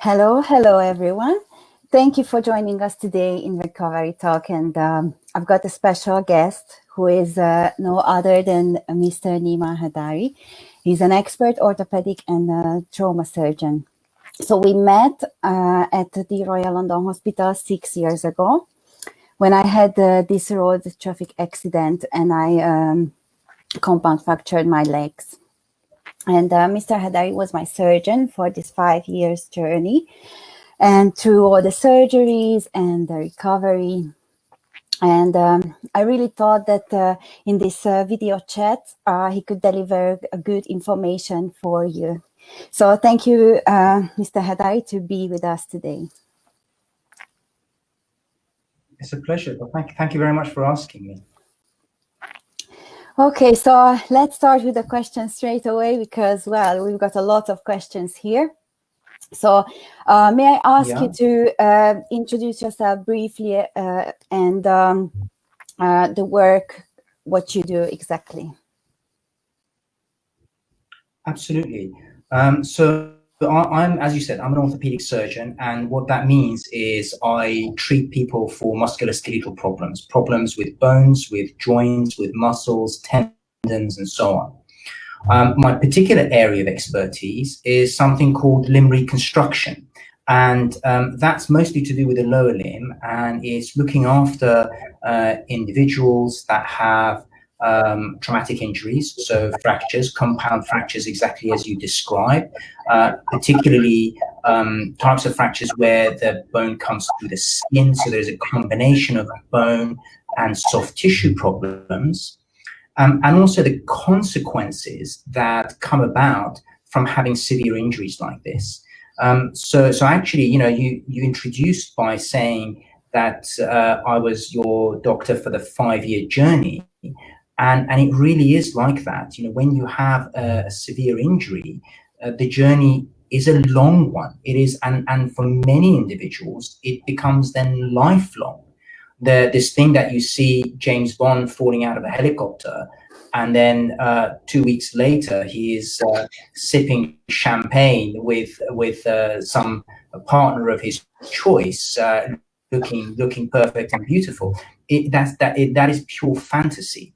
Hello everyone. Thank you for joining us today in Recovery Talk, and I've got a special guest who is no other than Mr. Nima Heidari. He's an expert orthopedic and trauma surgeon. So we met at the Royal London Hospital 6 years ago when I had this road traffic accident and I compound fractured my legs. And Mr. Heidari was my surgeon for this 5 years journey, and through all the surgeries and the recovery. And I really thought that in this video chat, he could deliver a good information for you. So thank you, Mr. Heidari, to be with us today. It's a pleasure. Well, thank you very much for asking me. Okay, so let's start with the questions straight away because, well, we've got a lot of questions here. So may I ask you to introduce yourself briefly and the work, what you do exactly? Absolutely. So I'm, as you said, I'm an orthopedic surgeon, and what that means is I treat people for musculoskeletal problems with bones, with joints, with muscles, tendons, and so on. My particular area of expertise is something called limb reconstruction, and that's mostly to do with the lower limb, and is looking after individuals that have traumatic injuries, so fractures, compound fractures, exactly as you described, particularly types of fractures where the bone comes through the skin, so there's a combination of bone and soft tissue problems, and also the consequences that come about from having severe injuries like this. So actually, you know, you introduced by saying that I was your doctor for the 5-year journey. And it really is like that. You know, when you have a severe injury, the journey is a long one. It is, and for many individuals, it becomes then lifelong. This thing that you see James Bond falling out of a helicopter, and then 2 weeks later he is sipping champagne with some partner of his choice, looking perfect and beautiful. That is pure fantasy.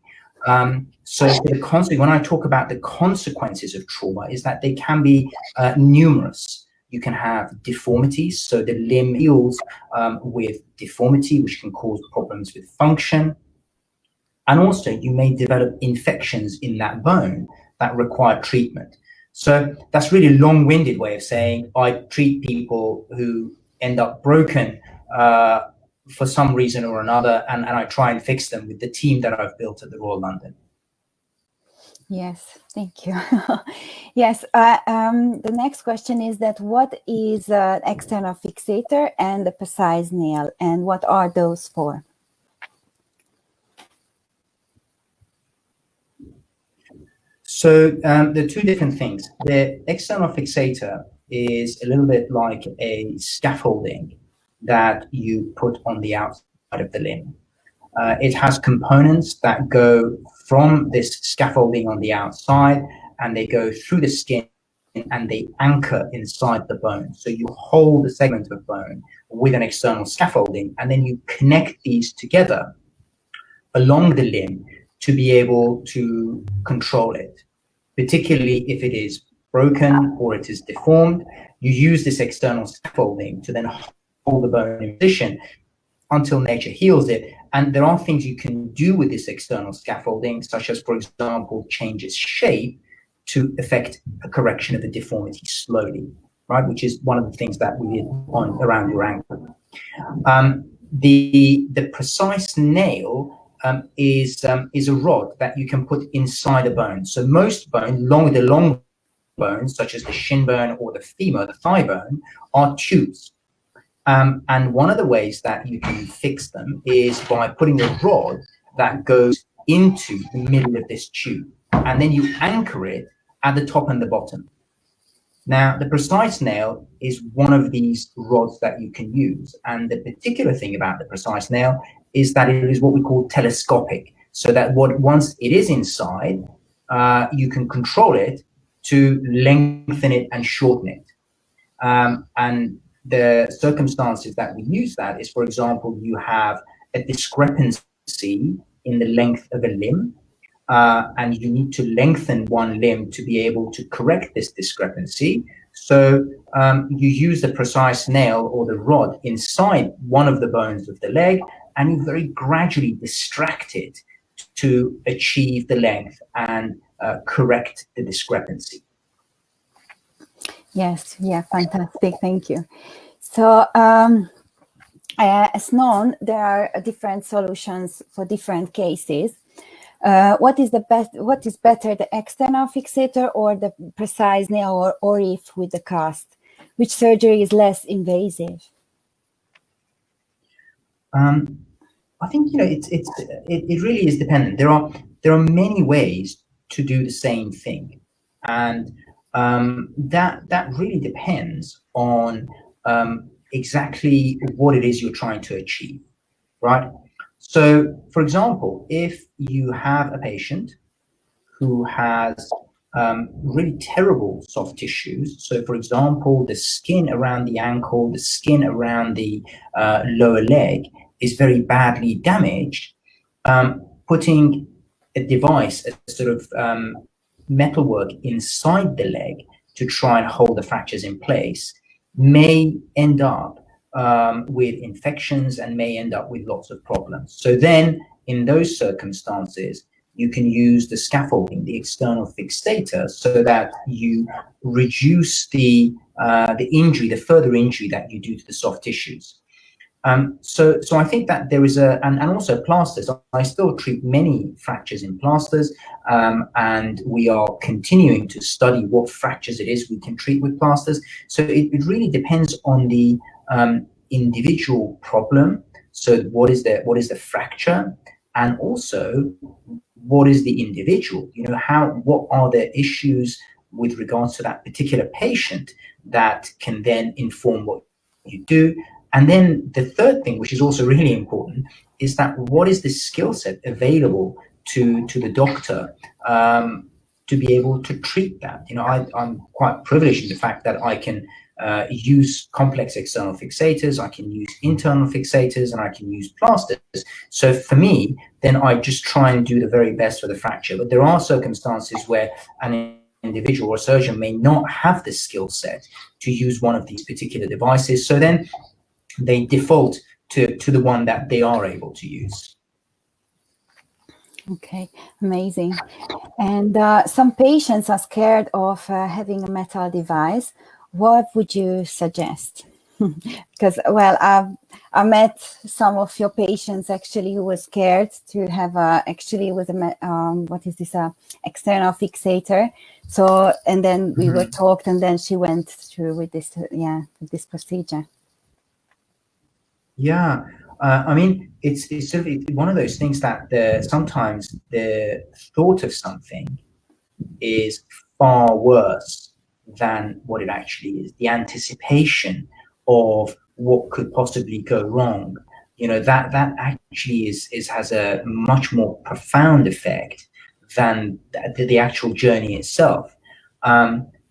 So when I talk about the consequences of trauma, is that they can be numerous. You can have deformities, so the limb heals with deformity, which can cause problems with function. And also you may develop infections in that bone that require treatment. So that's really a long-winded way of saying I treat people who end up broken for some reason or another, and I try and fix them with the team that I've built at the Royal London. Yes, thank you. Yes, the next question is that what is an external fixator and the Precice nail, and what are those for? So there are two different things. The external fixator is a little bit like a scaffolding that you put on the outside of the limb. It has components that go from this scaffolding on the outside, and they go through the skin and they anchor inside the bone. So you hold a segment of bone with an external scaffolding, and then you connect these together along the limb to be able to control it. Particularly if it is broken or it is deformed, you use this external scaffolding to then hold the bone in position until nature heals it. And there are things you can do with this external scaffolding, such as, for example, change its shape to affect a correction of the deformity slowly, right? Which is one of the things that we did around your ankle. The Precice nail is a rod that you can put inside a bone. So most bone, the long bones, such as the shin bone or the femur, the thigh bone, are tubes. And one of the ways that you can fix them is by putting a rod that goes into the middle of this tube, and then you anchor it at the top and the bottom. Now, the Precice nail is one of these rods that you can use. And the particular thing about the Precice nail is that it is what we call telescopic. So that once it is inside, you can control it to lengthen it and shorten it. And the circumstances that we use that is, for example, you have a discrepancy in the length of a limb, and you need to lengthen one limb to be able to correct this discrepancy. So you use the precise nail or the rod inside one of the bones of the leg, and you very gradually distract it to achieve the length and correct the discrepancy. Yes, yeah, fantastic, thank you. So as known, there are different solutions for different cases. What is better, the external fixator or the precise nail or reef with the cast? Which surgery is less invasive? I think, you know, it really is dependent. There are many ways to do the same thing, and that really depends on exactly what it is you're trying to achieve, right? So, for example, if you have a patient who has really terrible soft tissues, so for example, the skin around the ankle, the skin around the lower leg is very badly damaged, putting a device, a sort of metalwork inside the leg to try and hold the fractures in place may end up with infections and may end up with lots of problems. So then in those circumstances, you can use the scaffolding, the external fixator, so that you reduce the injury, the further injury that you do to the soft tissues. So I think that there is and also plasters. I still treat many fractures in plasters, and we are continuing to study what fractures it is we can treat with plasters. So it really depends on the individual problem. So what is the fracture, and also what is the individual? You know, what are the issues with regards to that particular patient that can then inform what you do. And then the third thing, which is also really important, is that what is the skill set available to the doctor to be able to treat that? You know, I'm quite privileged in the fact that I can use complex external fixators, I can use internal fixators, and I can use plasters. So for me, then I just try and do the very best for the fracture. But there are circumstances where an individual or surgeon may not have the skill set to use one of these particular devices. So then they default to the one that they are able to use. Okay, amazing. And some patients are scared of having a metal device. What would you suggest? Because, well, I met some of your patients actually who were scared to have actually with a external fixator. So, and then we were talked, and then she went through with this, with this procedure. Yeah, I mean, it's sort of one of those things that sometimes the thought of something is far worse than what it actually is. The anticipation of what could possibly go wrong, you know, that actually has a much more profound effect than the actual journey itself.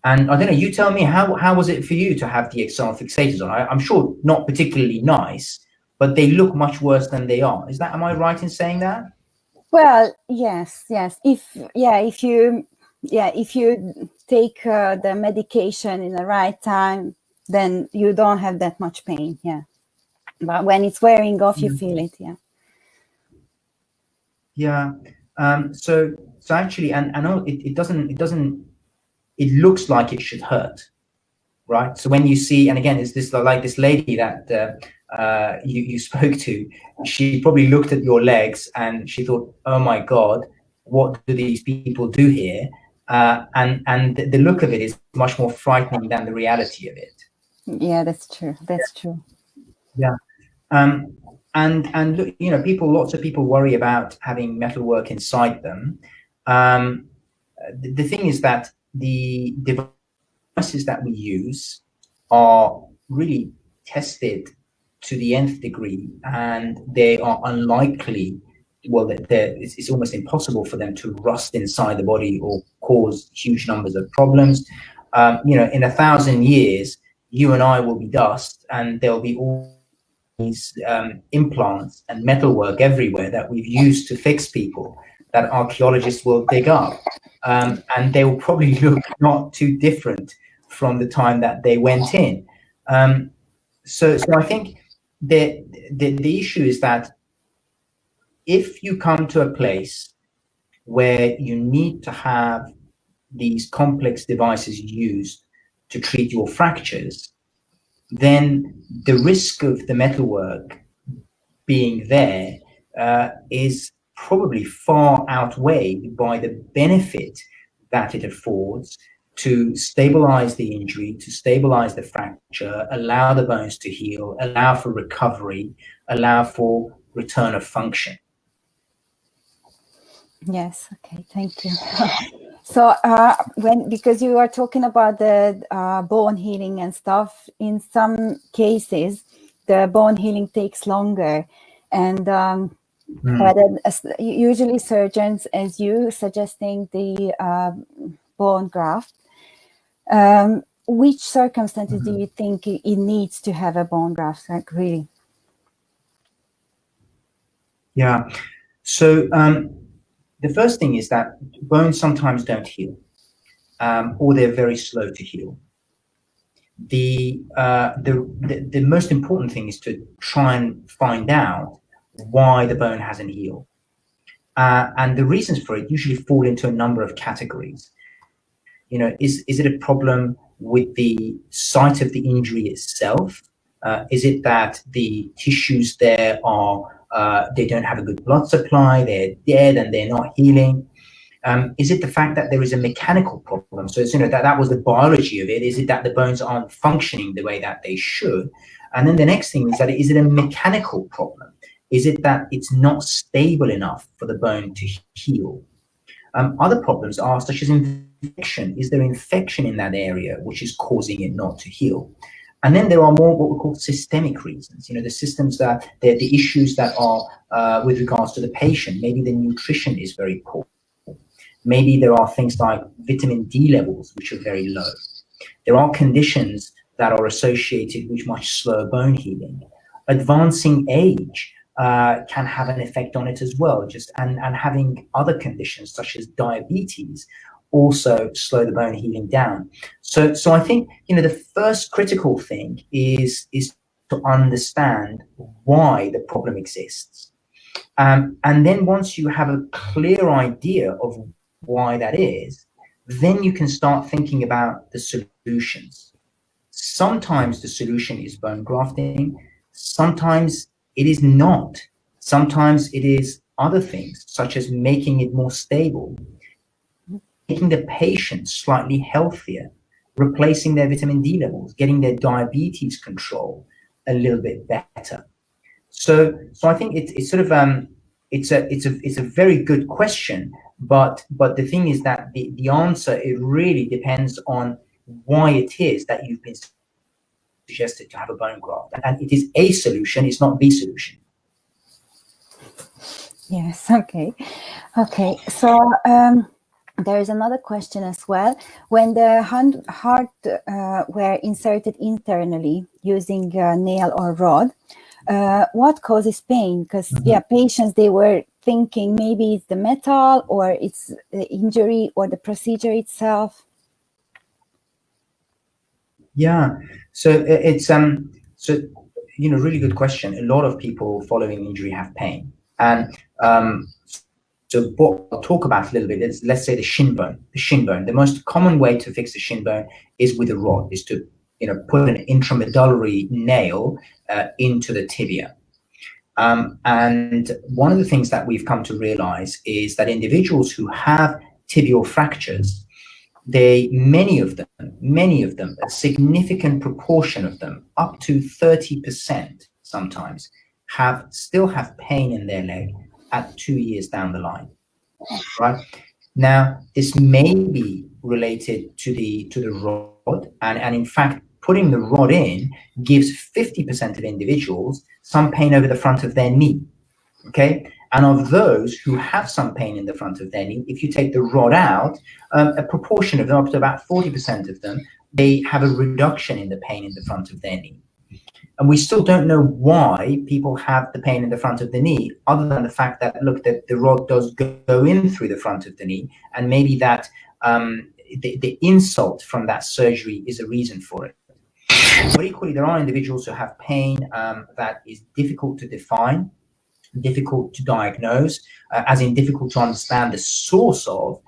And I don't know, you tell me, how was it for you to have the external fixators on? I'm sure not particularly nice, but they look much worse than they are. Am I right in saying that? Well, yes. If you take the medication in the right time, then you don't have that much pain. Yeah, but when it's wearing off, you feel it. Yeah. Yeah. So actually, and it doesn't. It looks like it should hurt, right? So when you see, and again, it's this like this lady that you spoke to, she probably looked at your legs and she thought, oh my God, what do these people do here? And the look of it is much more frightening than the reality of it. Yeah, that's true. That's true. Yeah. And look, you know, lots of people worry about having metalwork inside them. The thing is that the devices that we use are really tested to the nth degree, and they are unlikely, well, it's almost impossible for them to rust inside the body or cause huge numbers of problems. You know, in 1,000 years, you and I will be dust, and there'll be all these implants and metalwork everywhere that we've used to fix people that archaeologists will dig up. And they will probably look not too different from the time that they went in. So I think the issue is that if you come to a place where you need to have these complex devices used to treat your fractures, then the risk of the metalwork being there is probably far outweighed by the benefit that it affords to stabilize the injury, to stabilize the fracture, allow the bones to heal, allow for recovery, allow for return of function. Yes, okay, thank you. So because you are talking about the bone healing and stuff, in some cases, the bone healing takes longer. And usually surgeons, as you suggesting the bone graft, which circumstances do you think it needs to have a bone graft, like really? Yeah, so the first thing is that bones sometimes don't heal, or they're very slow to heal. The most important thing is to try and find out why the bone hasn't healed. And the reasons for it usually fall into a number of categories. You know, is it a problem with the site of the injury itself? Is it that the tissues there are they don't have a good blood supply, they're dead and they're not healing? Is it the fact that there is a mechanical problem? So it's, you know, that was the biology of it. Is it that the bones aren't functioning the way that they should? And then the next thing is that, is it a mechanical problem? Is it that it's not stable enough for the bone to heal? Other problems are such as infection. Is there infection in that area which is causing it not to heal? And then there are more what we call systemic reasons. You know, the systems that the issues that are with regards to the patient. Maybe the nutrition is very poor. Maybe there are things like vitamin D levels which are very low. There are conditions that are associated with much slower bone healing. Advancing age can have an effect on it as well. And having other conditions such as diabetes also slow the bone healing down. So I think, you know, the first critical thing is to understand why the problem exists. And then once you have a clear idea of why that is, then you can start thinking about the solutions. Sometimes the solution is bone grafting. Sometimes it is not. Sometimes it is other things, such as making it more stable, making the patient slightly healthier, replacing their vitamin D levels, getting their diabetes control a little bit better. So I think it's sort of it's a very good question, but the thing is that the answer, it really depends on why it is that you've been suggested to have a bone graft, and it is a solution, it's not the solution. Yes, okay. So there is another question as well. When the heart were inserted internally using a nail or rod, what causes pain? Because patients, they were thinking maybe it's the metal or it's the injury or the procedure itself. Yeah, so it's so, you know, really good question. A lot of people following injury have pain, and so what I'll talk about a little bit is, let's say, the shin bone. The shin bone. The most common way to fix the shin bone is with a rod, is to, you know, put an intramedullary nail into the tibia. And one of the things that we've come to realize is that individuals who have tibial fractures, many of them, a significant proportion of them, up to 30% sometimes, still have pain in their leg at 2 years down the line, right? Now, this may be related to the rod, and in fact, putting the rod in gives 50% of individuals some pain over the front of their knee, okay? And of those who have some pain in the front of their knee, if you take the rod out, a proportion of them, up to about 40% of them, they have a reduction in the pain in the front of their knee. And we still don't know why people have the pain in the front of the knee, other than the fact that, look, that the rod does go in through the front of the knee, and maybe that the insult from that surgery is a reason for it. But equally, there are individuals who have pain that is difficult to define, difficult to diagnose, as in difficult to understand the source of,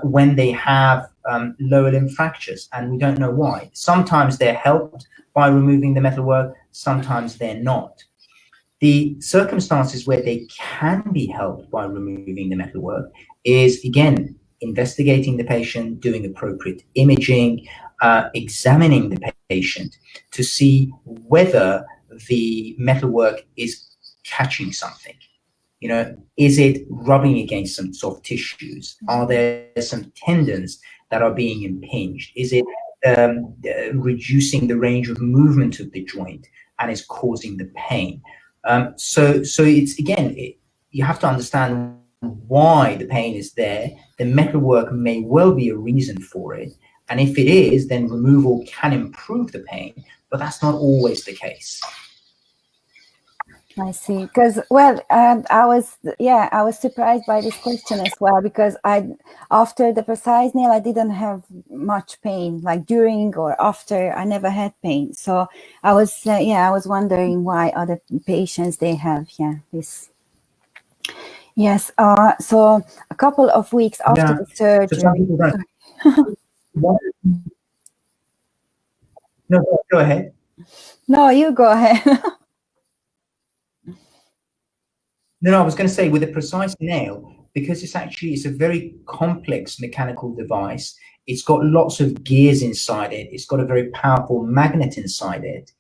when they have lower limb fractures, and we don't know why. Sometimes they're helped by removing the metalwork, sometimes they're not. The circumstances where they can be helped by removing the metalwork is, again, investigating the patient, doing appropriate imaging, examining the patient to see whether the metalwork is catching something. You know, is it rubbing against some soft tissues? Are there some tendons that are being impinged? Is it reducing the range of movement of the joint and is causing the pain? So it's, again, you have to understand why the pain is there. The metalwork may well be a reason for it, and if it is, then removal can improve the pain, but that's not always the case. I see. Because, well, I was surprised by this question as well, because after the Precice nail, I didn't have much pain, like during or after, I never had pain. So I was, I was wondering why other patients, they have, this. Yes. So a couple of weeks after the surgery. So no, go ahead. No, you go ahead. No, I was going to say, with a Precice nail, because it's a very complex mechanical device. It's got lots of gears inside it. It's got a very powerful magnet inside it.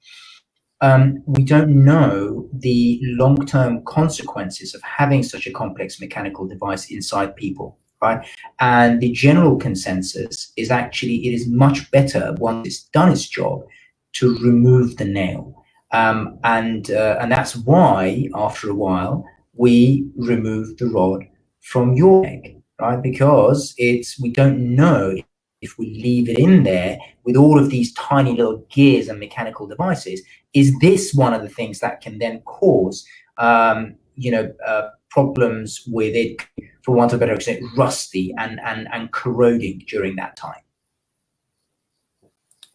We don't know the long-term consequences of having such a complex mechanical device inside people, right? And the general consensus is actually it is much better, once it's done its job, to remove the nail. And that's why, after a while, we remove the rod from your leg, right? Because we don't know if we leave it in there with all of these tiny little gears and mechanical devices, is this one of the things that can then cause, problems with it, for want of a better expression, rusty and corroding during that time.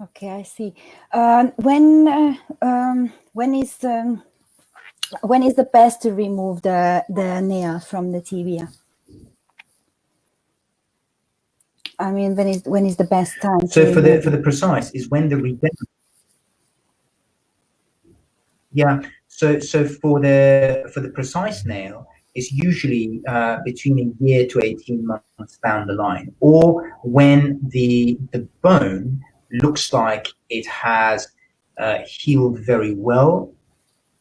Okay, I see. When is the best to remove the nail from the tibia? I mean, when is the best time? So for the Precice is when the regeneration. Yeah. So for the Precice nail, it's usually between a year to 18 months down the line, or when the bone looks like it has healed very well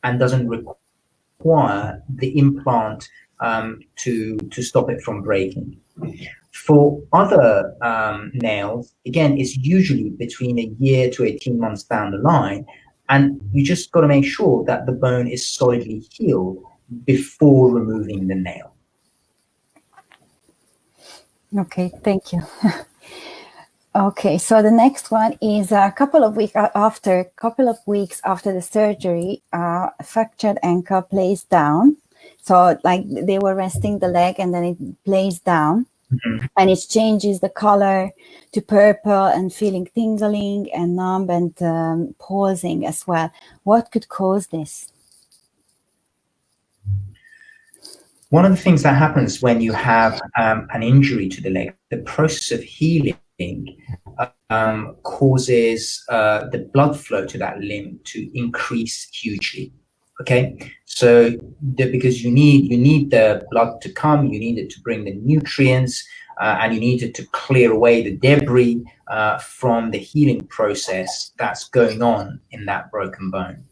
and doesn't require the implant to stop it from breaking. For other nails, again, it's usually between a year to 18 months down the line, and you just got to make sure that the bone is solidly healed before removing the nail. Okay, thank you. Okay, so the next one is a couple of weeks after the surgery, fractured ankle plays down. So like they were resting the leg and then it plays down. Mm-hmm. And it changes the color to purple and feeling tingling and numb and pausing as well. What could cause this? One of the things that happens when you have an injury to the leg, the process of healing causes the blood flow to that limb to increase hugely. Okay, so because you need the blood to come, you need it to bring the nutrients, and you need it to clear away the debris from the healing process that's going on in that broken bone.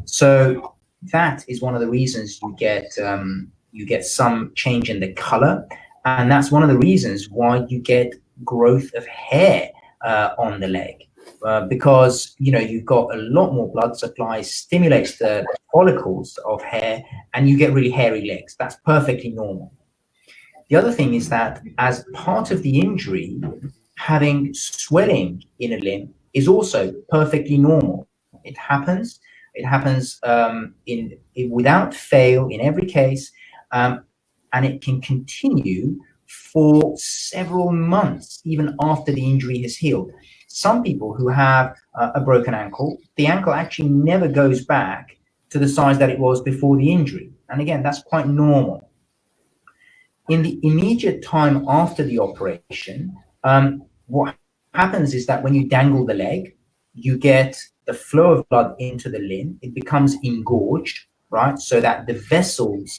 So that is one of the reasons you get some change in the color, and that's one of the reasons why you get growth of hair on the leg. Because you've got a lot more blood supply, stimulates the follicles of hair, and you get really hairy legs. That's perfectly normal. The other thing is that as part of the injury, having swelling in a limb is also perfectly normal. It happens. It happens without fail in every case, and it can continue for several months, even after the injury has healed. Some people who have a broken ankle, the ankle actually never goes back to the size that it was before the injury. And again, that's quite normal. In the immediate time after the operation, what happens is that when you dangle the leg, you get the flow of blood into the limb. It becomes engorged, right? So that the vessels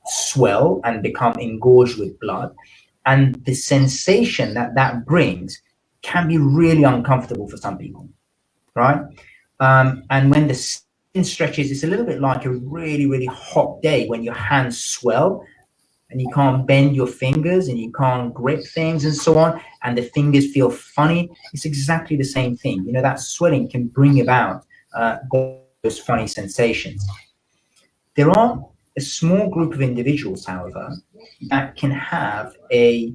swell and become engorged with blood. And the sensation that that brings can be really uncomfortable for some people, right? And when the skin stretches, it's a little bit like a really, really hot day when your hands swell and you can't bend your fingers and you can't grip things and so on, and the fingers feel funny. It's exactly the same thing. You know, that swelling can bring about those funny sensations. There are a small group of individuals, however, that can have a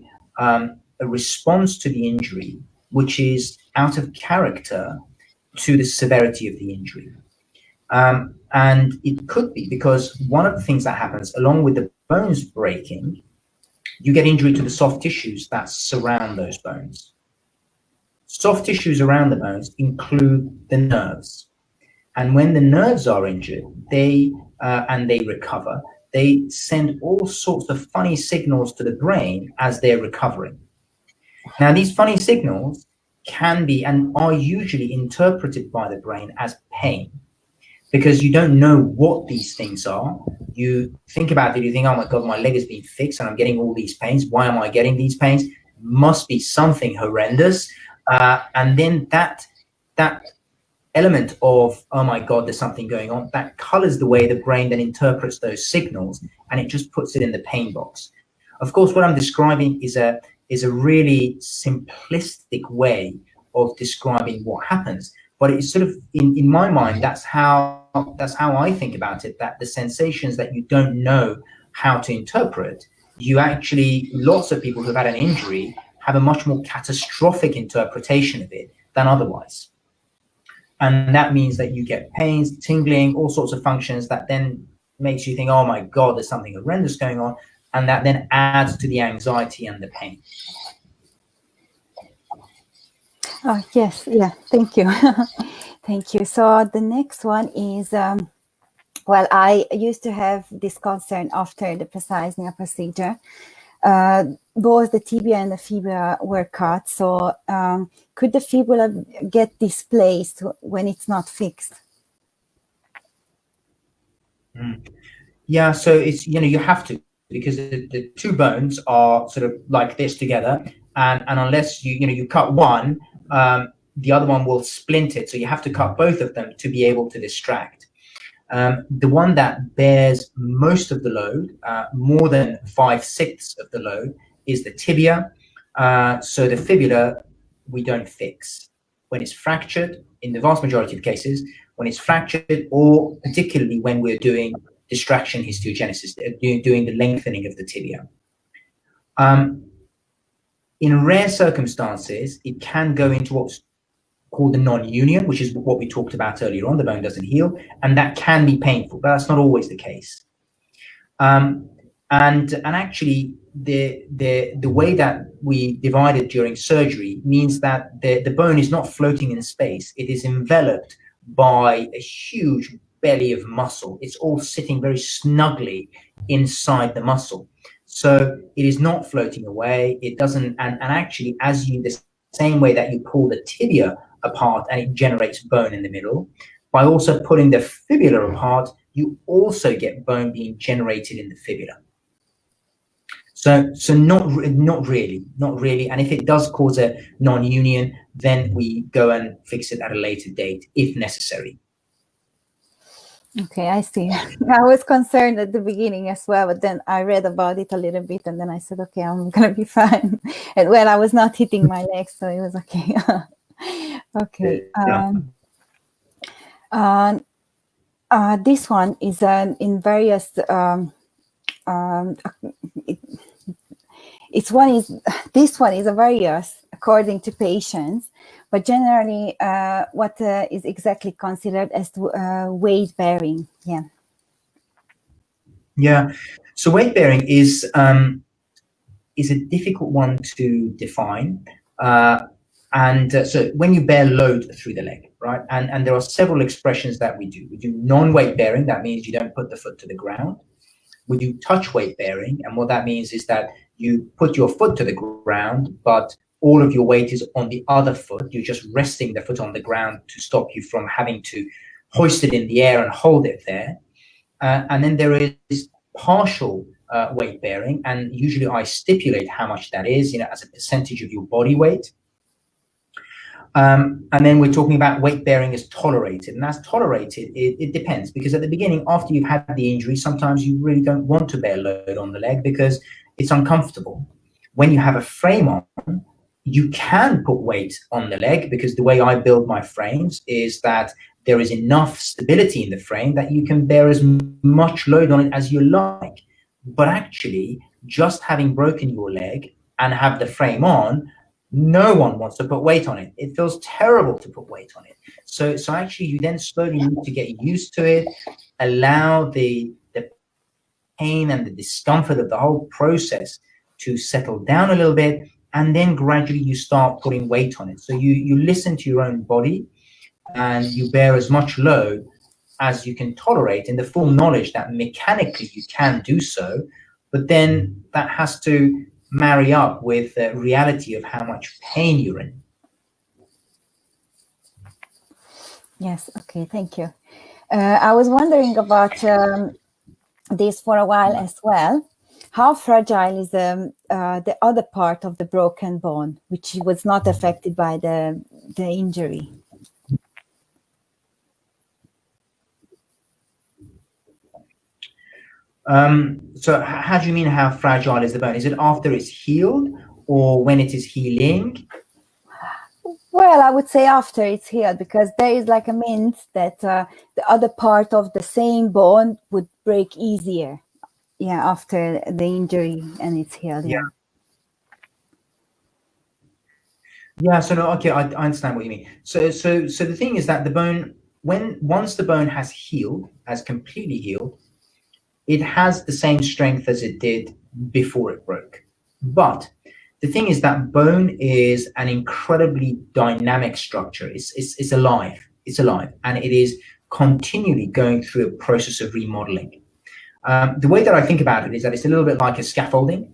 response to the injury which is out of character to the severity of the injury. And it could be because one of the things that happens along with the bones breaking, you get injury to the soft tissues that surround those bones. Soft tissues around the bones include the nerves. And when the nerves are injured, and they recover, they send all sorts of funny signals to the brain as they're recovering. Now, these funny signals can be and are usually interpreted by the brain as pain, because you don't know what these things are. You think about it, you think, oh my God, my leg has been fixed and I'm getting all these pains. Why am I getting these pains? Must be something horrendous. And then that element of, oh my God, there's something going on, that colors the way the brain then interprets those signals, and it just puts it in the pain box. Of course, what I'm describing is a really simplistic way of describing what happens. But it's sort of, in my mind, that's how I think about it, that the sensations that you don't know how to interpret, you actually, lots of people who've had an injury have a much more catastrophic interpretation of it than otherwise. And that means that you get pains, tingling, all sorts of functions that then makes you think, oh my God, there's something horrendous going on. And that then adds to the anxiety and the pain. Oh, yes. Yeah. Thank you. Thank you. So the next one is, well, I used to have this concern after the Precice knee procedure. Both the tibia and the fibula were cut. So could the fibula get displaced when it's not fixed? Yeah, so it's, you have to, because the two bones are sort of like this together. And unless you cut one, the other one will splint it. So you have to cut both of them to be able to distract. The one that bears most of the load, more than 5/6 of the load, is the tibia. So the fibula, we don't fix. When it's fractured, in the vast majority of cases, when it's fractured, or particularly when we're doing distraction histogenesis, doing the lengthening of the tibia. In rare circumstances, it can go into what's called the non-union, which is what we talked about earlier on. The bone doesn't heal, and that can be painful, but that's not always the case. And actually, the way that we divide it during surgery means that the bone is not floating in space. It is enveloped by a huge belly of muscle. It's all sitting very snugly inside the muscle. So it is not floating away. It doesn't, and actually, the same way that you pull the tibia apart and it generates bone in the middle, by also pulling the fibula apart, you also get bone being generated in the fibula. So not really. And if it does cause a non-union, then we go and fix it at a later date if necessary. Okay, I see. I was concerned at the beginning as well, but then I read about it a little bit, and then I said, okay, I'm gonna be fine. And well, I was not hitting my legs, so it was okay. Okay. This one is in various. This one is a various according to patients, but generally what is exactly considered as weight bearing? Yeah, so weight bearing is a difficult one to define. So when you bear load through the leg, right? And there are several expressions that we do. We do non-weight bearing. That means you don't put the foot to the ground. We do touch weight bearing. And what that means is that you put your foot to the ground, but all of your weight is on the other foot. You're just resting the foot on the ground to stop you from having to hoist it in the air and hold it there. And then there is partial weight bearing, and usually I stipulate how much that is, as a percentage of your body weight. And then we're talking about weight bearing is tolerated, and as tolerated, it depends, because at the beginning, after you've had the injury, sometimes you really don't want to bear load on the leg because it's uncomfortable. When you have a frame on, you can put weight on the leg, because the way I build my frames is that there is enough stability in the frame that you can bear as much load on it as you like. But actually, just having broken your leg and have the frame on, no one wants to put weight on it. It feels terrible to put weight on it. So actually, you then slowly need to get used to it, allow the pain and the discomfort of the whole process to settle down a little bit, and then gradually you start putting weight on it. So you listen to your own body, and you bear as much load as you can tolerate, in the full knowledge that mechanically you can do so, but then that has to marry up with the reality of how much pain you're in. Yes, okay, thank you. I was wondering about this for a while as well. How fragile is the other part of the broken bone, which was not affected by the injury? So how do you mean how fragile is the bone? Is it after it's healed or when it is healing? Well, I would say after it's healed, because there is like a myth that the other part of the same bone would break easier, after the injury and it's healed. So no, okay, I understand what you mean. So the thing is that the bone, once the bone has healed, has completely healed, it has the same strength as it did before it broke. But the thing is that bone is an incredibly dynamic structure. It's alive. It's alive, and it is continually going through a process of remodeling. The way that I think about it is that it's a little bit like a scaffolding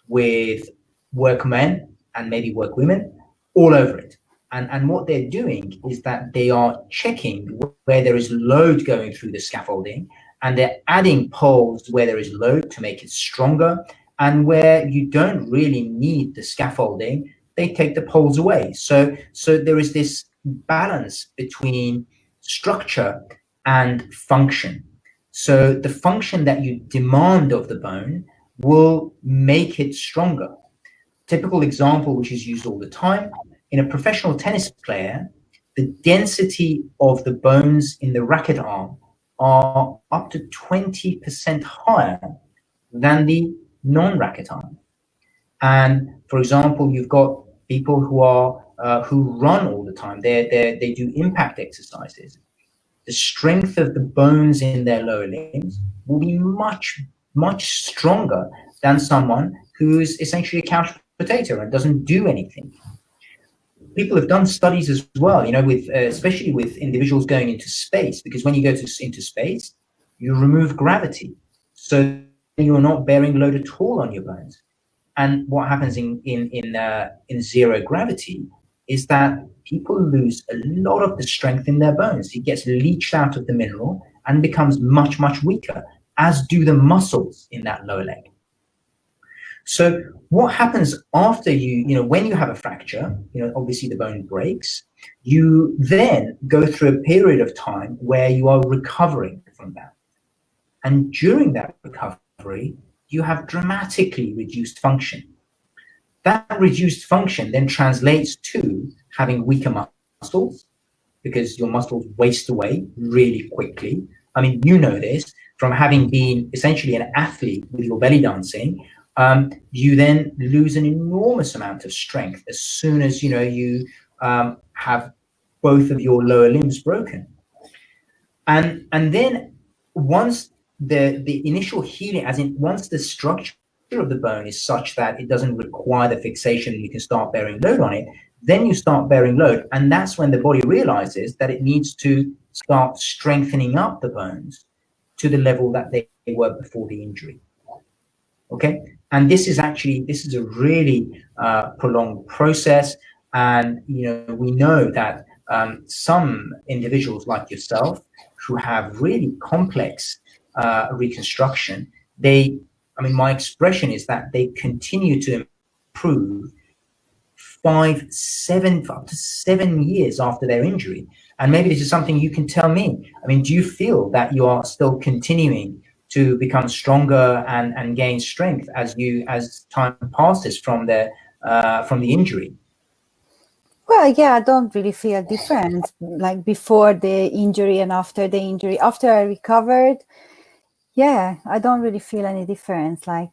with workmen and maybe workwomen all over it. And what they're doing is that they are checking where there is load going through the scaffolding, and they're adding poles where there is load to make it stronger, and where you don't really need the scaffolding, they take the poles away. So there is this balance between structure and function. So the function that you demand of the bone will make it stronger. Typical example, which is used all the time, in a professional tennis player, the density of the bones in the racket arm are up to 20% higher than the non-racket arm. And for example, you've got people who run all the time. They do impact exercises. The strength of the bones in their lower limbs will be much stronger than someone who's essentially a couch potato and doesn't do anything. People have done studies as well, with especially with individuals going into space, because when you go into space, you remove gravity, so you're not bearing load at all on your bones. And what happens in zero gravity is that people lose a lot of the strength in their bones. It gets leached out of the mineral and becomes much weaker, as do the muscles in that lower leg. So what happens after when you have a fracture, obviously the bone breaks, you then go through a period of time where you are recovering from that. And during that recovery, you have dramatically reduced function. That reduced function then translates to having weaker muscles, because your muscles waste away really quickly. I mean, you know this from having been essentially an athlete with your belly dancing. you then lose an enormous amount of strength as soon as you have both of your lower limbs broken. And then once the initial healing, as in once the structure of the bone is such that it doesn't require the fixation and you can start bearing load on it, then you start bearing load, and that's when the body realizes that it needs to start strengthening up the bones to the level that they were before the injury. Okay, and this is a really prolonged process, and we know that some individuals like yourself who have really complex reconstruction, my expression is that they continue to improve 5, 7, up to 7 years after their injury. And maybe this is something you can tell me. Do you feel that you are still continuing to become stronger and gain strength as time passes from the injury? Well, yeah, I don't really feel a difference, like before the injury and after the injury. After I recovered, yeah, I don't really feel any difference. Weak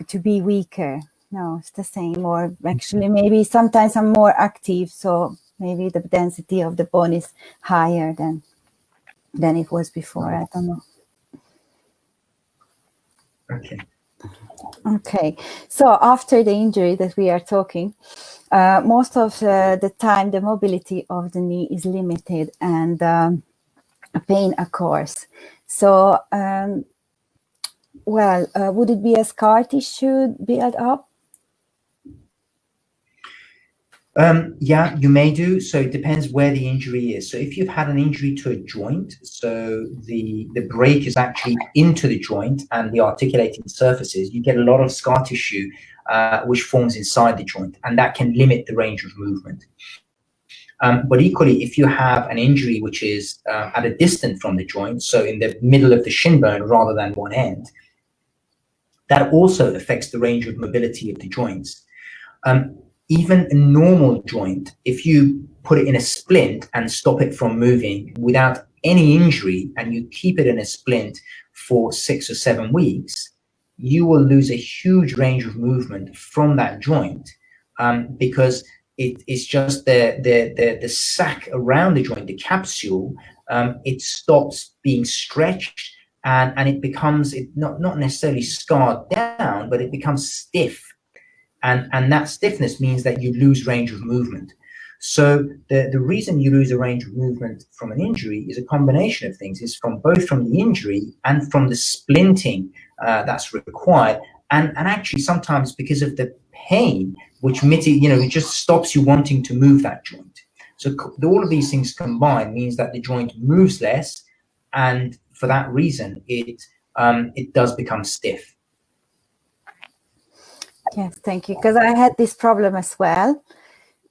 to be weaker. No, it's the same. Or actually, maybe sometimes I'm more active, so maybe the density of the bone is higher than it was before. I don't know. Okay. So after the injury that we are talking, most of the time the mobility of the knee is limited and pain occurs. So, would it be a scar tissue build up? Yeah, you may do. So it depends where the injury is. So if you've had an injury to a joint, so the break is actually into the joint and the articulating surfaces, you get a lot of scar tissue which forms inside the joint, and that can limit the range of movement. But equally, if you have an injury which is at a distance from the joint, so in the middle of the shin bone rather than one end, that also affects the range of mobility of the joints. Even a normal joint, if you put it in a splint and stop it from moving without any injury, and you keep it in a splint for 6 or 7 weeks, you will lose a huge range of movement from that joint, because it's just the sac around the joint, the capsule, it stops being stretched, and it becomes not necessarily scarred down, but it becomes stiff. And that stiffness means that you lose range of movement. So the reason you lose a range of movement from an injury is a combination of things. It's both from the injury and from the splinting that's required, and actually sometimes because of the pain, which it just stops you wanting to move that joint. So all of these things combined means that the joint moves less, and for that reason, it does become stiff. Yes, thank you. Because I had this problem as well,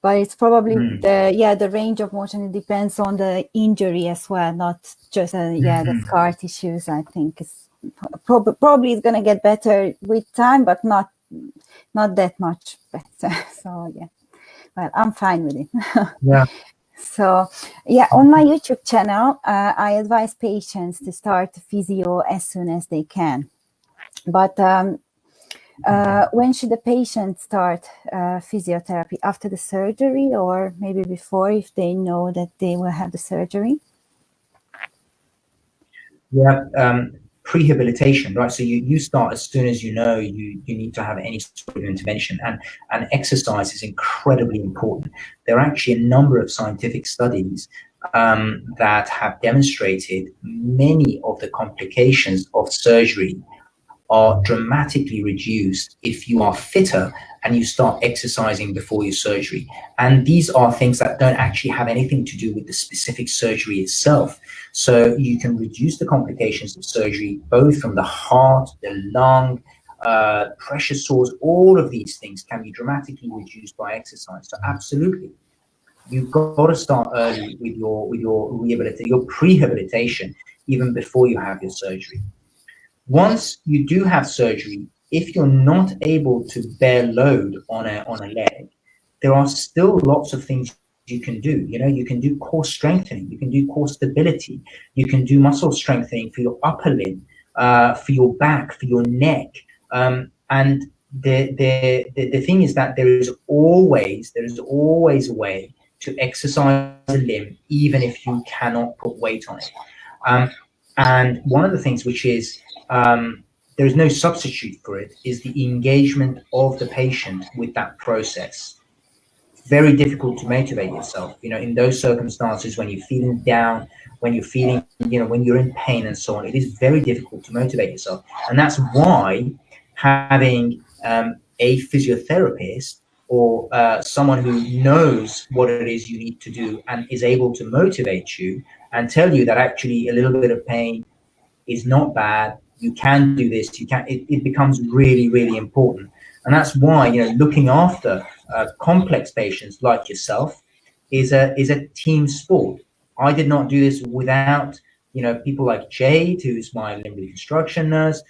but it's probably the range of motion. It depends on the injury as well, not just the scar tissues. I think it's probably it's going to get better with time, but not that much better. So yeah, well, I'm fine with it. Yeah. So yeah, on my YouTube channel, I advise patients to start physio as soon as they can, but when should the patient start physiotherapy? After the surgery, or maybe before, if they know that they will have the surgery? Yeah, prehabilitation, right? So you start as soon as you know you need to have any sort of intervention, and exercise is incredibly important. There are actually a number of scientific studies that have demonstrated many of the complications of surgery are dramatically reduced if you are fitter and you start exercising before your surgery. And these are things that don't actually have anything to do with the specific surgery itself. So you can reduce the complications of surgery, both from the heart, the lung, pressure sores. All of these things can be dramatically reduced by exercise. So absolutely, you've got to start early with your rehabilitation, your prehabilitation, even before you have your surgery. Once you do have surgery, if you're not able to bear load on a leg, there are still lots of things you can do. You can do core strengthening, you can do core stability, you can do muscle strengthening for your upper limb. for your back, for your neck. And the thing is that there is always a way to exercise a limb, even if you cannot put weight on it. And one of the things which is there is no substitute for it is the engagement of the patient with that process. Very difficult to motivate yourself, in those circumstances when you're feeling down, when you're feeling, when you're in pain and so on. It is very difficult to motivate yourself. And that's why having a physiotherapist or someone who knows what it is you need to do and is able to motivate you and tell you that actually a little bit of pain is not bad, you can do this, it becomes really, really important. And that's why, looking after complex patients like yourself is a team sport. I did not do this without, people like Jade, who's my limb reconstruction nurse,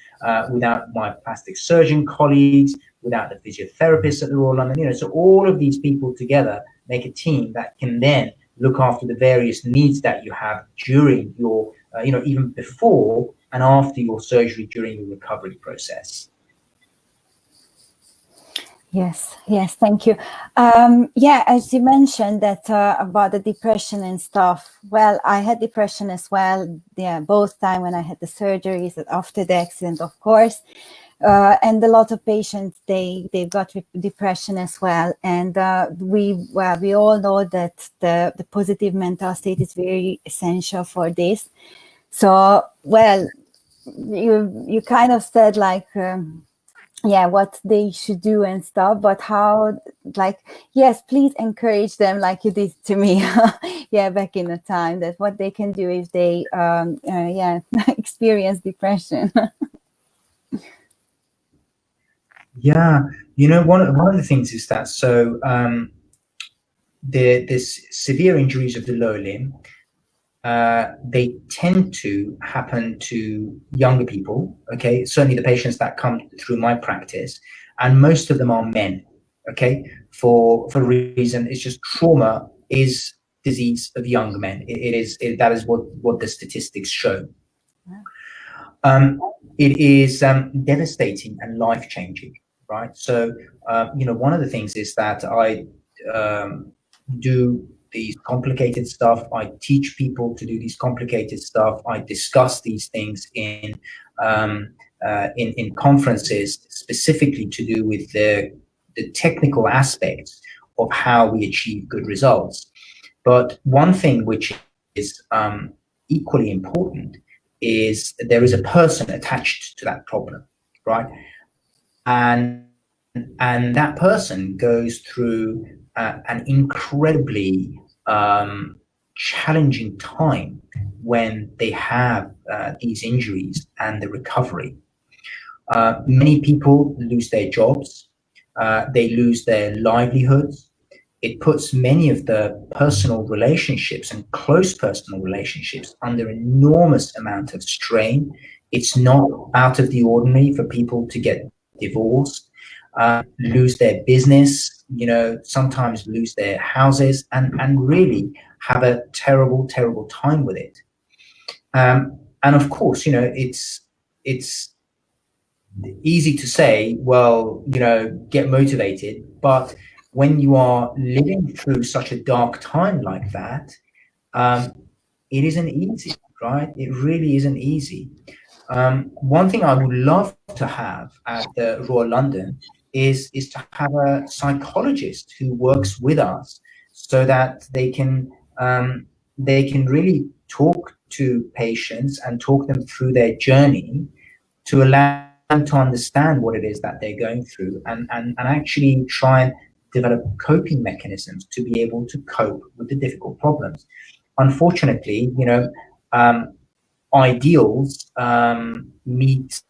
without my plastic surgeon colleagues, without the physiotherapists at the Royal London, so all of these people together make a team that can then look after the various needs that you have during your, even before and after your surgery, during your recovery process. Yes, thank you. Yeah, as you mentioned that about the depression and stuff. Well, I had depression as well. Yeah, both time when I had the surgeries and after the accident, of course. And a lot of patients, they've got depression as well. And we all know that the positive mental state is very essential for this. So, well, you kind of said like, yeah, what they should do and stuff, but how, like, yes, please encourage them like you did to me. Yeah, back in the time, that what they can do if they, experience depression. Yeah, one of the things is that there's severe injuries of the lower limb. They tend to happen to younger people, okay? Certainly the patients that come through my practice, and most of them are men, okay? For a reason, it's just trauma is disease of younger men. That is what the statistics show. It is devastating and life-changing, right? So, one of the things is that I do these complicated stuff. I teach people to do these complicated stuff. I discuss these things in conferences, specifically to do with the technical aspects of how we achieve good results. But one thing which is equally important is there is a person attached to that problem, right? And that person goes through an incredibly challenging time when they have these injuries and the recovery. Many people lose their jobs, they lose their livelihoods. It puts many of the personal relationships and close personal relationships under enormous amount of strain. It's not out of the ordinary for people to get divorced, lose their business, sometimes lose their houses, and really have a terrible, terrible time with it. And of course, it's easy to say, well, get motivated, but when you are living through such a dark time like that, it isn't easy, right? It really isn't easy. One thing I would love to have at the Royal London is to have a psychologist who works with us, so that they can really talk to patients and talk them through their journey, to allow them to understand what it is that they're going through, and actually try and develop coping mechanisms to be able to cope with the difficult problems. Unfortunately, ideals meet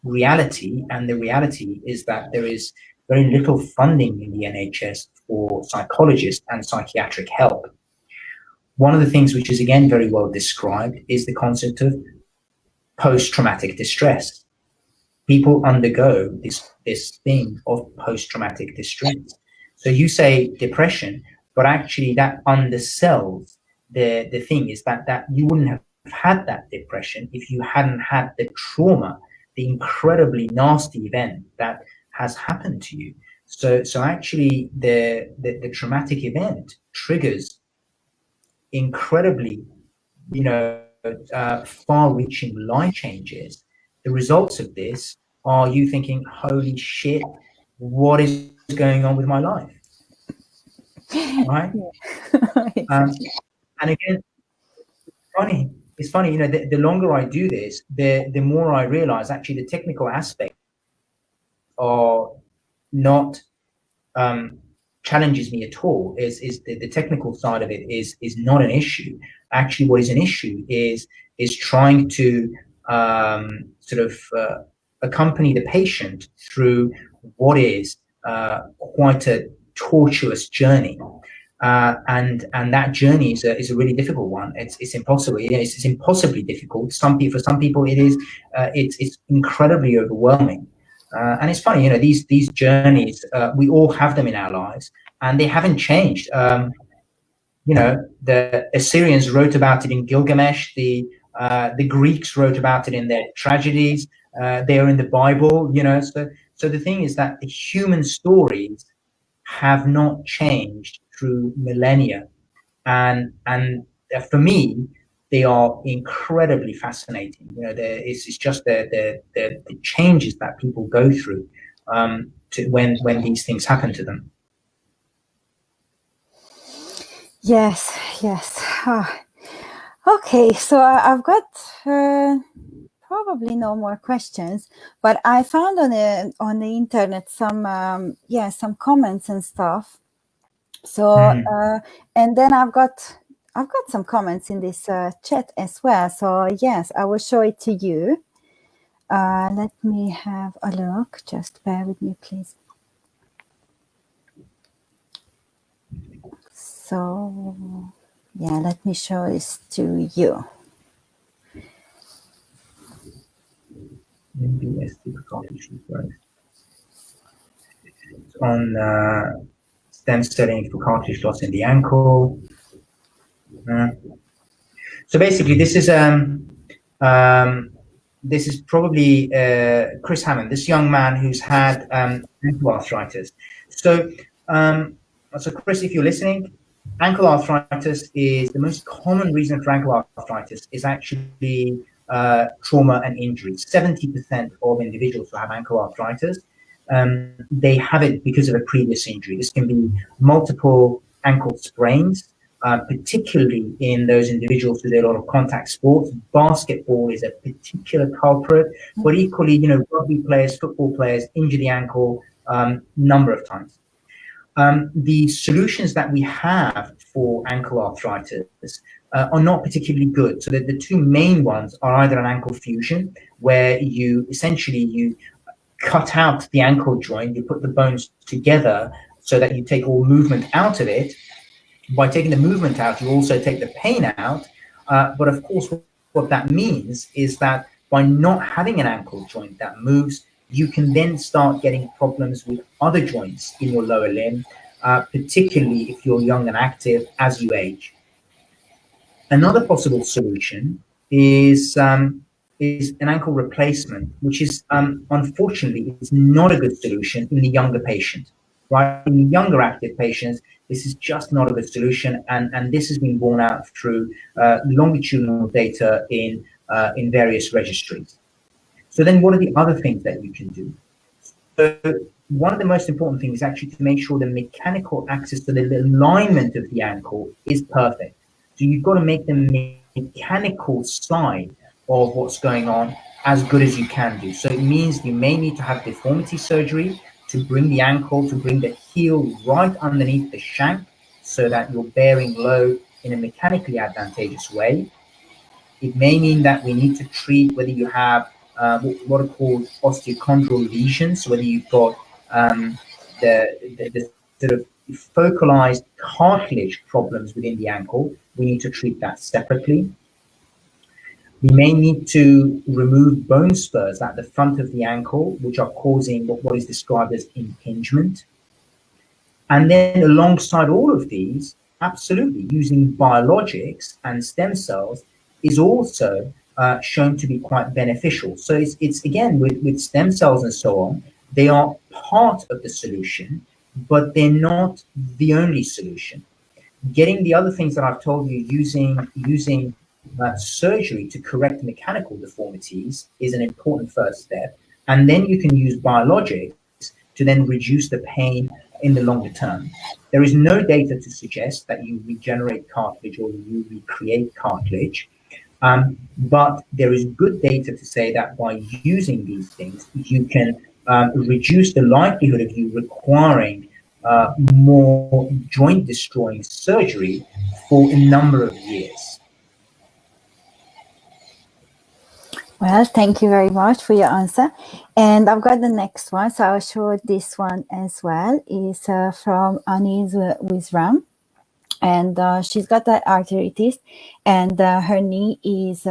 reality, and the reality is that there is very little funding in the NHS for psychologists and psychiatric help. One of the things which is again very well described is the concept of post-traumatic distress. People undergo this thing of post-traumatic distress. So you say depression, but actually that undersells the thing is that you wouldn't have had that depression if you hadn't had the trauma, the incredibly nasty event that has happened to you. So actually the traumatic event triggers incredibly, far-reaching life changes. The results of this are you thinking, holy shit, what is going on with my life? Right? And again, it's funny, the longer I do this, the more I realize actually the technical aspects are not challenges me at all. Is the technical side of it is not an issue. Actually, what is an issue is trying to accompany the patient through what is quite a tortuous journey. And that journey is a really difficult one. It's impossible. It's impossibly difficult. For some people it is. It's incredibly overwhelming. And it's funny, these journeys, we all have them in our lives, and they haven't changed. The Assyrians wrote about it in Gilgamesh. The Greeks wrote about it in their tragedies. They are in the Bible. So the thing is that the human stories have not changed through millennia, and for me, they are incredibly fascinating. It's just the changes that people go through to when these things happen to them. Yes. Okay, so I've got probably no more questions, but I found on the internet some some comments and stuff. So and then I've got some comments in this chat as well. So yes, I will show it to you. Let me have a look. Just bear with me, please. So yeah, let me show this to you. MBBS on stem celling for cartilage loss in the ankle. So basically, this is probably Chris Hammond, this young man who's had ankle arthritis. So Chris, if you're listening, ankle arthritis is the most common reason for ankle arthritis is actually trauma and injury. 70% of individuals who have ankle arthritis, they have it because of a previous injury. This can be multiple ankle sprains, particularly in those individuals who do a lot of contact sports. Basketball is a particular culprit, but equally, rugby players, football players injure the ankle number of times. The solutions that we have for ankle arthritis are not particularly good. So the two main ones are either an ankle fusion, where you essentially cut out the ankle joint, you put the bones together so that you take all movement out of it. By taking the movement out, you also take the pain out. But of course, what that means is that by not having an ankle joint that moves, you can then start getting problems with other joints in your lower limb, particularly if you're young and active as you age. Another possible solution is an ankle replacement, which is unfortunately is not a good solution in the younger patient. Right, in the younger active patients, this is just not a good solution, and this has been borne out through longitudinal data in various registries. So then, what are the other things that you can do? So one of the most important things is actually to make sure the mechanical axis, so the alignment of the ankle is perfect. So you've got to make the mechanical side of what's going on as good as you can do. So it means you may need to have deformity surgery to bring the ankle, to bring the heel right underneath the shank so that you're bearing load in a mechanically advantageous way. It may mean that we need to treat whether you have what are called osteochondral lesions, whether you've got the sort of focalized cartilage problems within the ankle. We need to treat that separately. We may need to remove bone spurs at the front of the ankle, which are causing what is described as impingement. And then alongside all of these, absolutely, using biologics and stem cells is also shown to be quite beneficial. So it's again, with stem cells and so on, they are part of the solution, but they're not the only solution. Getting the other things that I've told you, using surgery to correct mechanical deformities is an important first step. And then you can use biologics to then reduce the pain in the longer term. There is no data to suggest that you regenerate cartilage or you recreate cartilage. But there is good data to say that by using these things, you can reduce the likelihood of you requiring more joint destroying surgery for a number of years. Well, thank you very much for your answer. And I've got the next one, so I'll show this one as well. It's from Aniz Mirjam. And she's got the arteritis, and her knee is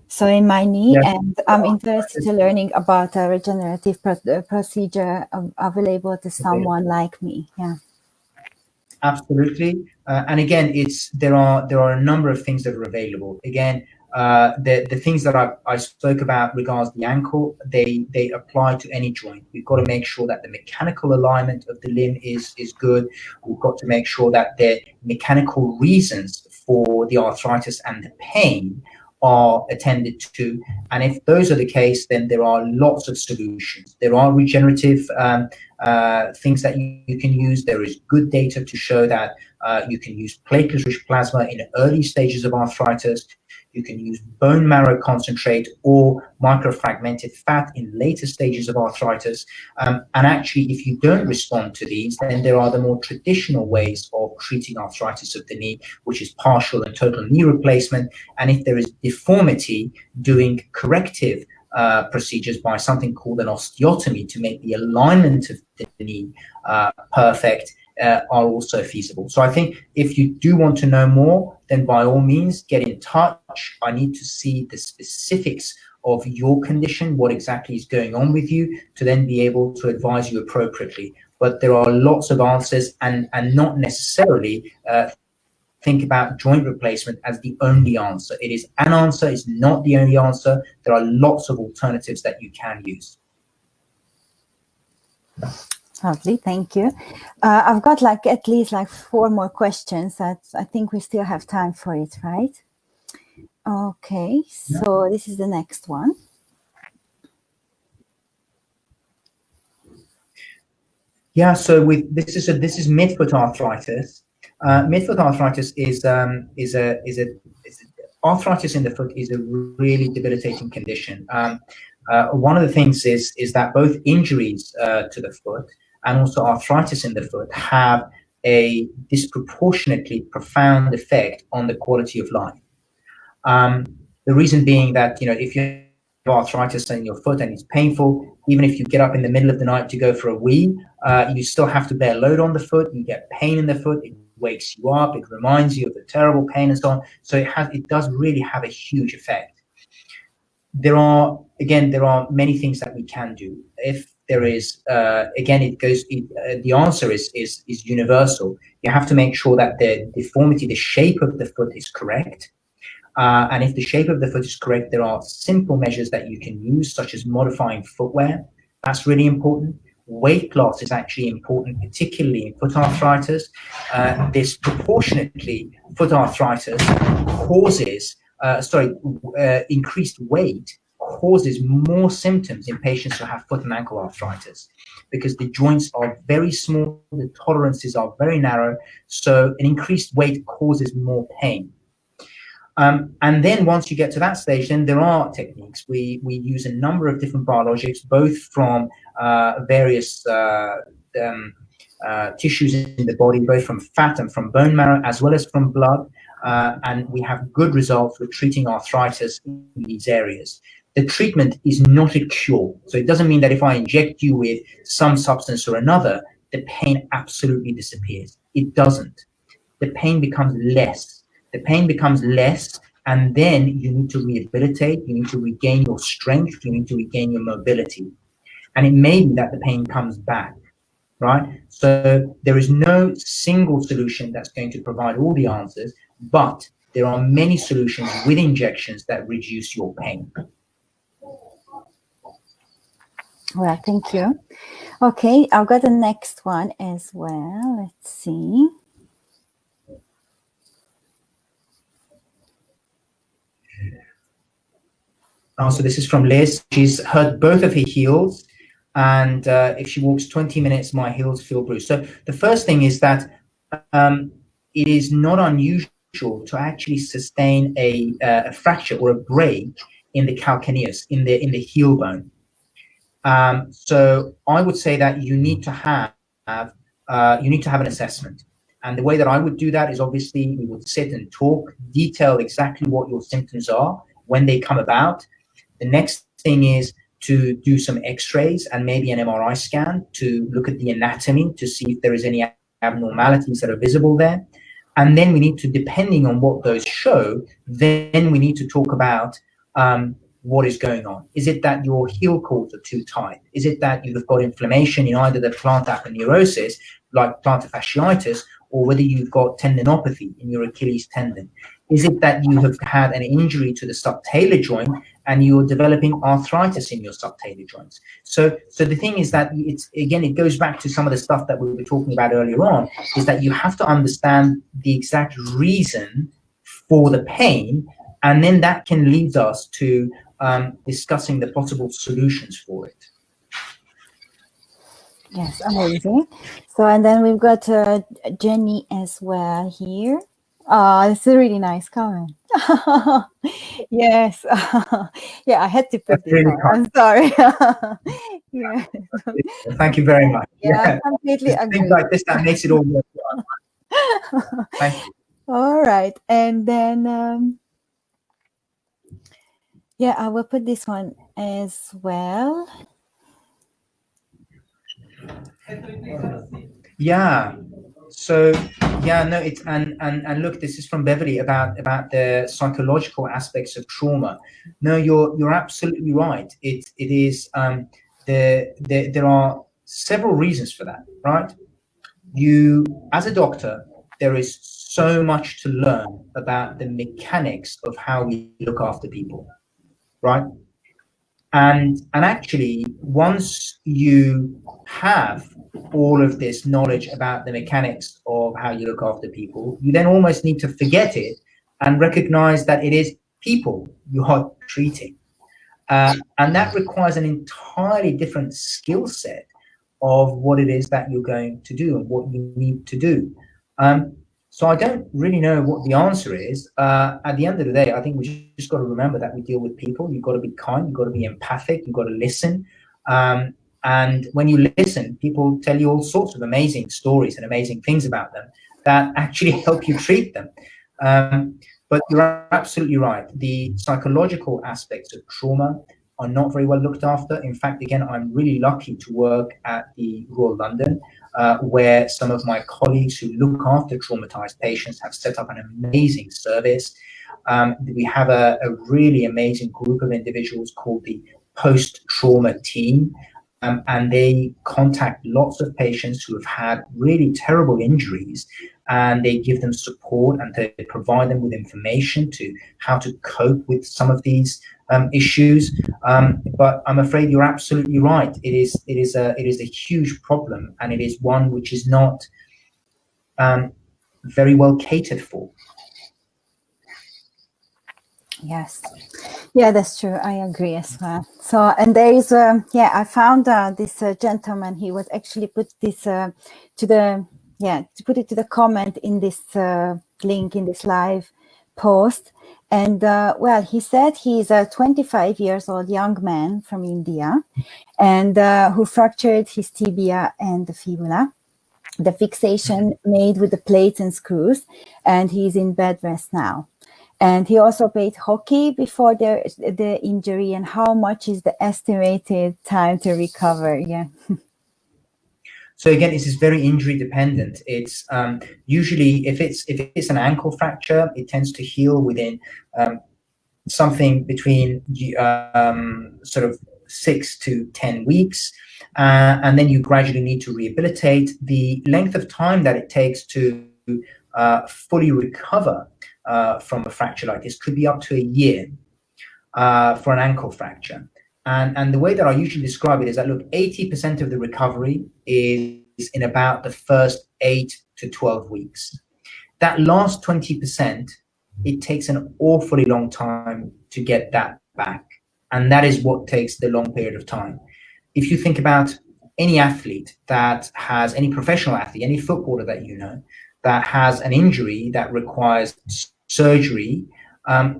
so in my knee, yes. And I'm interested in learning about a regenerative procedure available to someone like me. Yeah, absolutely. And again, there are a number of things that are available. Again, the things that I spoke about regards the ankle, they apply to any joint. We've got to make sure that the mechanical alignment of the limb is good. We've got to make sure that the mechanical reasons for the arthritis and the pain are attended to. And if those are the case, then there are lots of solutions. There are regenerative things that you can use. There is good data to show that you can use platelet-rich plasma in early stages of arthritis. You can use bone marrow concentrate or microfragmented fat in later stages of arthritis. And actually, if you don't respond to these, then there are the more traditional ways of treating arthritis of the knee, which is partial and total knee replacement. And if there is deformity, doing corrective procedures by something called an osteotomy to make the alignment of the knee perfect are also feasible. So I think if you do want to know more, then by all means get in touch. I need to see the specifics of your condition, what exactly is going on with you, to then be able to advise you appropriately. But there are lots of answers, and not necessarily think about joint replacement as the only answer. It is an answer, it's not the only answer. There are lots of alternatives that you can use. Lovely, thank you. I've got at least 4 more questions. I think we still have time for it, right? Okay, so this is the next one. Yeah, so this is midfoot arthritis. Midfoot arthritis is arthritis in the foot is a really debilitating condition. One of the things is that both injuries to the foot and also arthritis in the foot have a disproportionately profound effect on the quality of life. The reason being that, if you have arthritis in your foot and it's painful, even if you get up in the middle of the night to go for a wee, you still have to bear load on the foot. You get pain in the foot. It wakes you up. It reminds you of the terrible pain and so on. So it does really have a huge effect. There are many things that we can do. If there is, the answer is universal. You have to make sure that the deformity, the shape of the foot is correct. And if the shape of the foot is correct, there are simple measures that you can use, such as modifying footwear. That's really important. Weight loss is actually important, particularly in foot arthritis. Disproportionately, foot arthritis causes, increased weight causes more symptoms in patients who have foot and ankle arthritis, because the joints are very small, the tolerances are very narrow, so an increased weight causes more pain. And then once you get to that stage, then there are techniques. We use a number of different biologics, both from various tissues in the body, both from fat and from bone marrow, as well as from blood. And we have good results with treating arthritis in these areas. The treatment is not a cure. So it doesn't mean that if I inject you with some substance or another, the pain absolutely disappears. It doesn't. The pain becomes less. The pain becomes less, and then you need to rehabilitate, you need to regain your strength, you need to regain your mobility. And it may be that the pain comes back, right? So there is no single solution that's going to provide all the answers, but there are many solutions with injections that reduce your pain. Well, thank you. Okay, I've got the next one as well. Let's see. So this is from Liz. She's hurt both of her heels, and if she walks 20 minutes, my heels feel bruised. So the first thing is that it is not unusual to actually sustain a fracture or a break in the calcaneus, in the heel bone. So I would say that you need to have an assessment. And the way that I would do that is, obviously we would sit and talk, detail exactly what your symptoms are when they come about. The next thing is to do some x-rays and maybe an MRI scan to look at the anatomy to see if there is any abnormalities that are visible there. And then we need to, depending on what those show, then we need to talk about what is going on. Is it that your heel cords are too tight? Is it that you've got inflammation in either the plantar aponeurosis, like plantar fasciitis, or whether you've got tendinopathy in your Achilles tendon? Is it that you have had an injury to the subtalar joint and you're developing arthritis in your subtalar joints? So the thing is that it goes back to some of the stuff that we were talking about earlier on, is that you have to understand the exact reason for the pain, and then that can lead us to discussing the possible solutions for it. Yes, amazing. So, and then we've got Jenny as well here. It's a really nice comment. Yes. Yeah, I had to put this really on. I'm sorry. Yeah. Thank you very much. Yeah, I completely agree. Things like this, that makes it all worthwhile. Thank you. All right. And then, yeah, I will put this one as well. Yeah. So yeah, no, it's and look, this is from Beverly about the psychological aspects of trauma. No, you're absolutely right. It is there are several reasons for that, right? You, as a doctor, there is so much to learn about the mechanics of how we look after people, right? And actually, once you have all of this knowledge about the mechanics of how you look after people, you then almost need to forget it and recognize that it is people you are treating. And that requires an entirely different skill set of what it is that you're going to do and what you need to do. So I don't really know what the answer is. At the end of the day, I think we just got to remember that we deal with people. You've got to be kind. You've got to be empathic. You've got to listen. And when you listen, people tell you all sorts of amazing stories and amazing things about them that actually help you treat them. But you're absolutely right. The psychological aspects of trauma are not very well looked after. In fact, again, I'm really lucky to work at the Royal London, where some of my colleagues who look after traumatized patients have set up an amazing service. We have a really amazing group of individuals called the post-trauma team, and they contact lots of patients who have had really terrible injuries, and they give them support and they provide them with information to how to cope with some of these issues. But I'm afraid you're absolutely right. It is a huge problem, and it is one which is not very well catered for. Yes. Yeah, that's true. I agree as well. So, and there is, yeah, I found this gentleman, he was actually put this to put it to the comment in this link in this live post. And well, he said he's a 25 years old young man from India, and who fractured his tibia and the fibula, the fixation made with the plates and screws, and he's in bed rest now. And he also played hockey before the injury. And how much is the estimated time to recover? Yeah. So again, this is very injury dependent. It's usually if it's an ankle fracture, it tends to heal within something between sort of 6 to 10 weeks, and then you gradually need to rehabilitate. The length of time that it takes to fully recover from a fracture like this, could be up to a year for an ankle fracture. And the way that I usually describe it is that, look, 80% of the recovery is in about the first 8 to 12 weeks. That last 20%, it takes an awfully long time to get that back. And that is what takes the long period of time. If you think about any athlete that has, any professional athlete, any footballer that you know, that has an injury that requires surgery,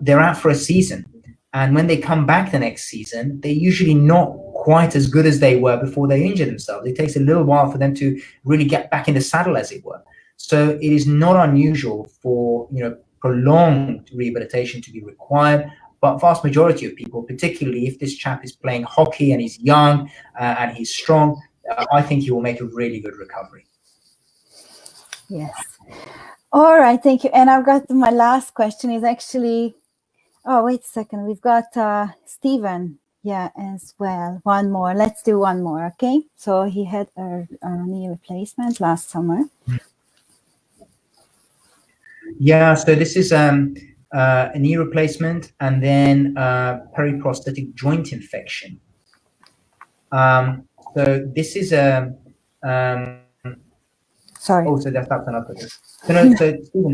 they're out for a season. And when they come back the next season, they're usually not quite as good as they were before they injured themselves. It takes a little while for them to really get back in the saddle, as it were. So it is not unusual for, you know, prolonged rehabilitation to be required. But vast majority of people, particularly if this chap is playing hockey and he's young and he's strong, I think he will make a really good recovery. Yes. All right, thank you. And I've got my last question is actually, oh, wait a second. We've got Stephen, yeah, as well. One more. Let's do one more, okay? So he had a knee replacement last summer. Yeah, so this is a knee replacement and then periprosthetic joint infection. So this is a sorry. Oh, so that's another. So no, so Stephen,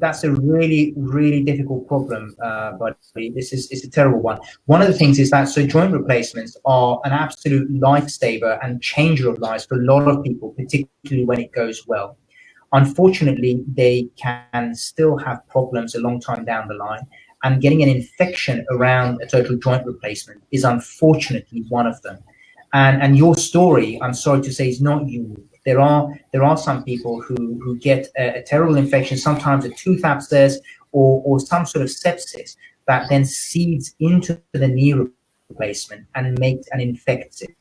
that's a really, really difficult problem, but it's a terrible one. One of the things is that, so joint replacements are an absolute lifesaver and changer of lives for a lot of people, particularly when it goes well. Unfortunately, they can still have problems a long time down the line, and getting an infection around a total joint replacement is unfortunately one of them. And your story, I'm sorry to say, is not unique. There are some people who get a terrible infection, sometimes a tooth abscess or some sort of sepsis that then seeds into the knee replacement and infects it.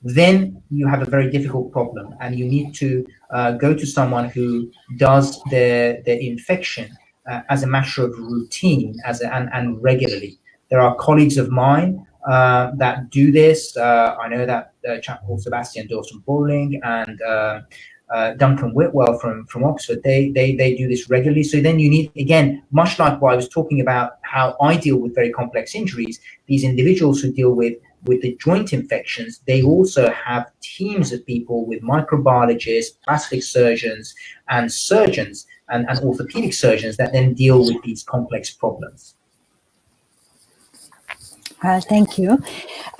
Then you have a very difficult problem, and you need to go to someone who does the infection as a matter of routine and regularly. There are colleagues of mine that do this. I know that chap called Sebastian Dawson Bowling and Duncan Whitwell from Oxford. They do this regularly. So then you need, again, much like what I was talking about, how I deal with very complex injuries, these individuals who deal with the joint infections, they also have teams of people with microbiologists, plastic surgeons, and surgeons and orthopedic surgeons that then deal with these complex problems. Thank you.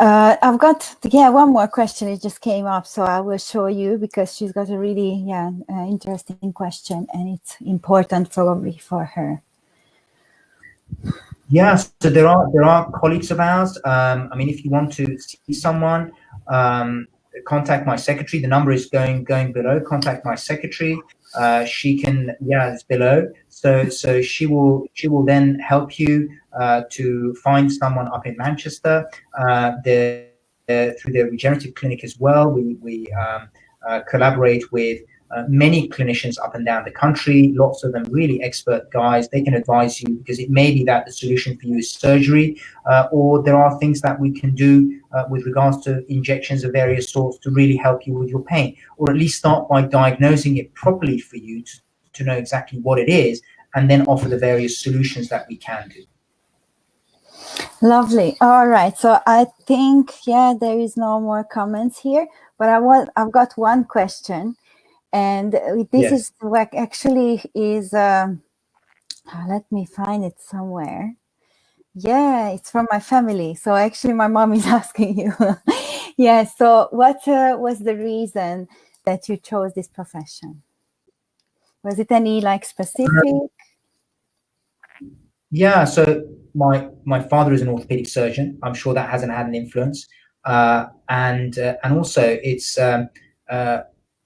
I've got, one more question. It just came up, so I will show you because she's got a really, interesting question, and it's important probably for her. Yeah, so there are colleagues of ours. I mean, if you want to see someone, contact my secretary. The number is going below. Contact my secretary. She can, it's below. So she will then help you to find someone up in Manchester. Through the regenerative clinic as well. We collaborate with many clinicians up and down the country, lots of them really expert guys. They can advise you, because it may be that the solution for you is surgery, or there are things that we can do with regards to injections of various sorts to really help you with your pain, or at least start by diagnosing it properly for you to know exactly what it is, and then offer the various solutions that we can do. Lovely. All right. So I think, there is no more comments here, but I've got one question. And this is what actually is, let me find it somewhere. Yeah, it's from my family. So actually my mom is asking you. So what was the reason that you chose this profession? Was it any specific? Yeah, so my father is an orthopedic surgeon. I'm sure that hasn't had an influence. And also it's,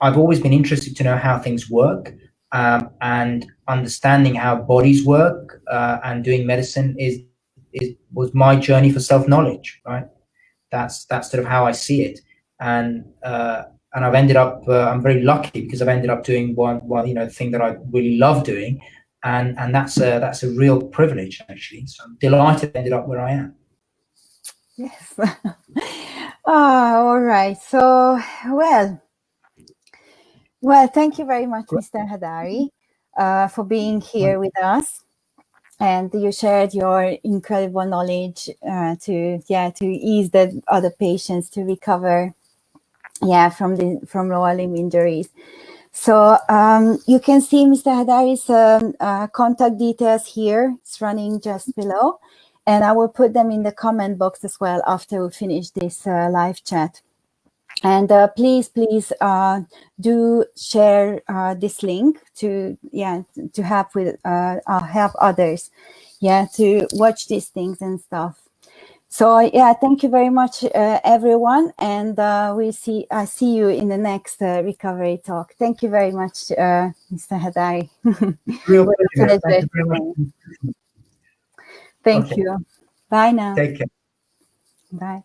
I've always been interested to know how things work, and understanding how bodies work, and doing medicine was my journey for self-knowledge, right? That's sort of how I see it. And I've ended up, I'm very lucky because I've ended up doing one thing that I really love doing. And that's a real privilege, actually. So I'm delighted I ended up where I am. Yes. All right. So, well, thank you very much, Mr. Heidari, for being here with us. and you shared your incredible knowledge to ease the other patients to recover from lower limb injuries. So you can see Mr. Heidari's contact details here. It's running just below, and I will put them in the comment box as well after we finish this live chat. And please do share this link to help with help others to watch these things and stuff. So thank you very much, everyone, and I see you in the next recovery talk. Thank you very much, Mr. Heidari. Real pleasure. Thank you very much. Thank you. Bye now. Take care. Bye.